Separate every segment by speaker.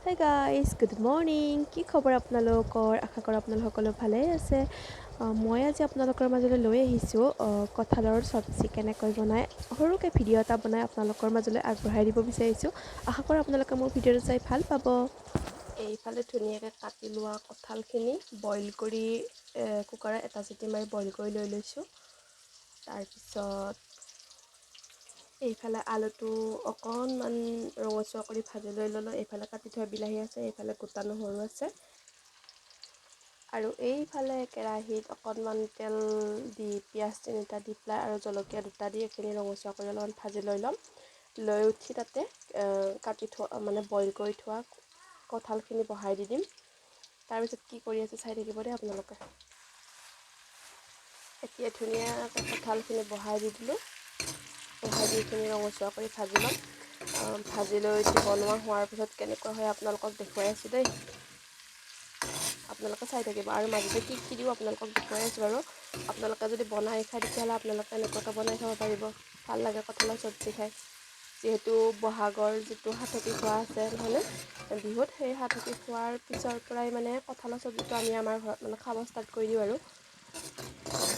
Speaker 1: Hi guys, good morning. কি খবৰ আপোনালোকৰ? আশা কৰোঁ আপোনালোক সকলো ভালেই আছে। মই আজি আপোনালোকৰ মাজলৈ লৈ আহিছোঁ কঁঠালৰ চব্জি কেনেকৈ বনাই সৰুকৈ ভিডিঅ' এটা বনাই আপোনালোকৰ মাজলৈ আগবঢ়াই দিব বিচাৰিছোঁ। আশা কৰোঁ আপোনালোকে মোৰ ভিডিঅ'টো চাই ভাল পাব। এইফালে ধুনীয়াকৈ কাটি লোৱা কঁঠালখিনি বইল কৰি কুকাৰত এটা চিটি মাৰি বইল কৰি লৈ লৈছোঁ। তাৰপিছত এইফালে আলুটো অকণমান ৰঙচুৱা কৰি ভাজি লৈ ল'লোঁ। এইফালে কাটি থোৱা বিলাহী আছে, এইফালে গোটা নহৰু আছে, আৰু এইফালে কেৰাহীত অকণমান তেল দি পিঁয়াজ তিনিটা দি পেলাই আৰু জলকীয়া দুটা দি এইখিনি ৰঙচুৱা কৰি অলপমান ভাজি লৈ ল'ম। লৈ উঠি তাতে কাটি থোৱা বইল কৰি থোৱা কঁঠালখিনি বহাই দি দিম। তাৰপিছত কি কৰি আছে চাই থাকিব দেই আপোনালোকে। এতিয়া ধুনীয়াকৈ কঁঠালখিনি বহাই দি দিলোঁ। বহাই দি এইখিনি ৰঙচুৱা কৰি ভাজি ল'ম। ভাজি লৈ বনোৱা হোৱাৰ পিছত কেনেকুৱা হয় আপোনালোকক দেখুৱাই আছোঁ দেই। আপোনালোকে চাই থাকিব আৰু মাজতে কি কি দিওঁ আপোনালোকক দেখুৱাই আছোঁ বাৰু। আপোনালোকে যদি বনাই খায় তেতিয়াহ'লে আপোনালোকে এনেকুৱাকৈ বনাই খাব পাৰিব। ভাল লাগে কঁঠালৰ চব্জি খাই। যিহেতু বহাগৰ যিটো সাতকি খোৱা আছে নহয়নে, বিহুত সেই সাতকি খোৱাৰ পিছৰ পৰাই কঁঠালৰ চব্জিটো আমি আমাৰ ঘৰত খাব ষ্টাৰ্ট কৰি দিওঁ আৰু।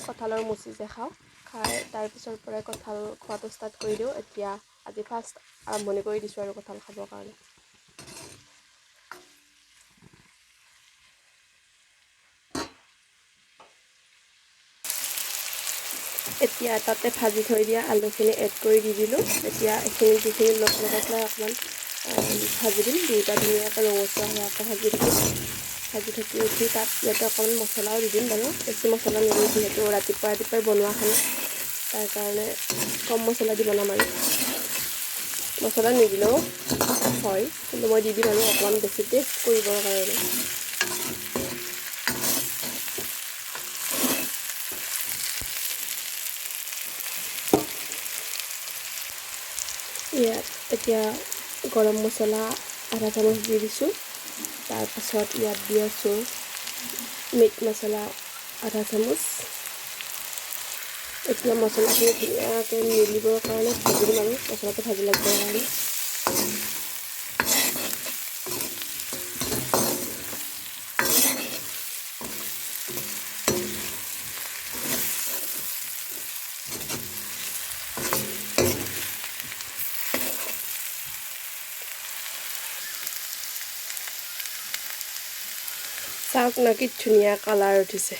Speaker 1: কঁঠালৰ মুচি যে খাওঁ, খাই তাৰপিছৰ পৰাই কঁঠাল খোৱাটো ষ্টাৰ্ট কৰি দিওঁ। এতিয়া আজি ফাৰ্ষ্ট আৰম্ভণি কৰি দিছোঁ আৰু কঁঠাল খাবৰ কাৰণে। এতিয়া তাতে ভাজি থৈ দিয়া আলুখিনি এড কৰি দি দিলোঁ। এতিয়া এইখিনি যিখিনি লগাই পেলাই অকণমান ভাজি দিম। দুয়োটা ধুনীয়াকৈ ৰঙচুৱা হোৱাকৈ ভাজি থাকিম। ভাজি থাকি উঠি তাত ইয়াতে অকণমান মছলাও দি দিম বাৰু। বেছি মছলা নিদিওঁ, যিহেতু ৰাতিপুৱাই বনোৱা খানা, তাৰ কাৰণে কম মছলা দি বনাম আৰু। মছলা নিদিলেও হয়, কিন্তু মই দি দিম আৰু অকণমান বেছি টেষ্ট কৰিবৰ কাৰণে। ইয়াত এতিয়া গৰম মছলা আধা চামুচ দি দিছোঁ। তাৰপাছত ইয়াত দি আছোঁ মিট মছলা আধা চামুচ। এতিয়া মছলাখিনি ধুনীয়াকৈ মিলিবৰ কাৰণে ভাজি দিম আৰু মছলাটো ভাজি লাগিবৰ কাৰণে। চাওক না কি ধুনীয়া কালাৰ উঠিছে।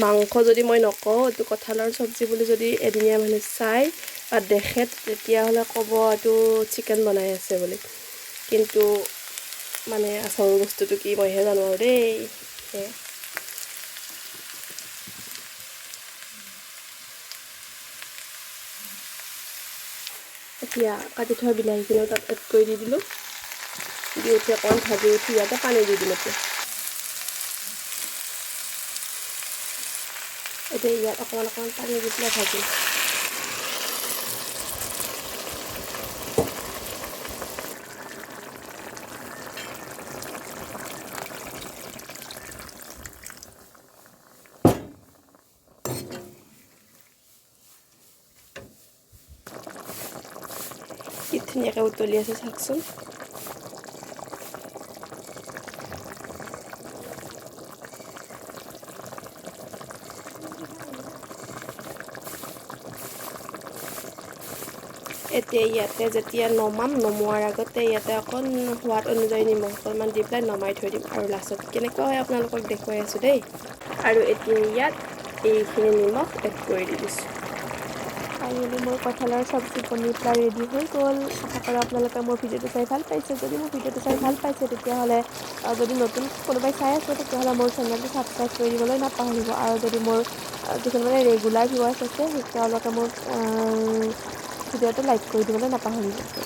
Speaker 1: মাংস যদি মই নকওঁ, এইটো কঁঠালৰ চব্জি বুলি যদি এদিনীয়া মানুহে চাই বা দেখে তেতিয়াহ'লে ক'ব এইটো চিকেন বনাই আছে বুলি। কিন্তু আচল বস্তুটো কি মইহে জানো আৰু দেই। এতিয়া কাটি থোৱা বিলাহীখিনিও তাত এড কৰি দি দিলোঁ। দি উঠি অকণমান ভাজি উঠি ইয়াতে পানী দি দিম। এতিয়া ইয়াত অকণমান পানী দি পেলাই ভাজিম। কি ধুনীয়াকৈ উতলি আছে চাওকচোন। এতিয়া ইয়াতে যেতিয়া নমোৱাৰ আগতে ইয়াতে অকণমান সোৱাদ অনুযায়ী নিমখ অকণমান দি পেলাই নমাই থৈ দিম। আৰু লাষ্টত কেনেকুৱা হয় আপোনালোকক দেখুৱাই আছোঁ দেই। আৰু এতিয়া ইয়াত এইখিনি নিমখ এড কৰি দি দিছোঁ। ফাইনেলি মোৰ কঁঠালৰ চব্জি বনি পেলাই ৰেডি হৈ গ'ল। আশা কৰোঁ আপোনালোকে মোৰ ভিডিঅ'টো চাই ভাল পাইছে। যদি মোৰ ভিডিঅ'টো চাই ভাল পাইছে তেতিয়াহ'লে যদি নতুন কোনোবাই চাই আছে তেতিয়াহ'লে মোৰ চেনেলটো ছাবস্ক্ৰাইব কৰি দিবলৈ নাপাহৰিব। আৰু যদি মোৰ যিখিনি ৰেগুলাৰ ভিউৱাৰ্ছ আছে তেওঁলোকে মোৰ ভিডিঅ'টো লাইক কৰি দিবলৈ নাপাহৰিব।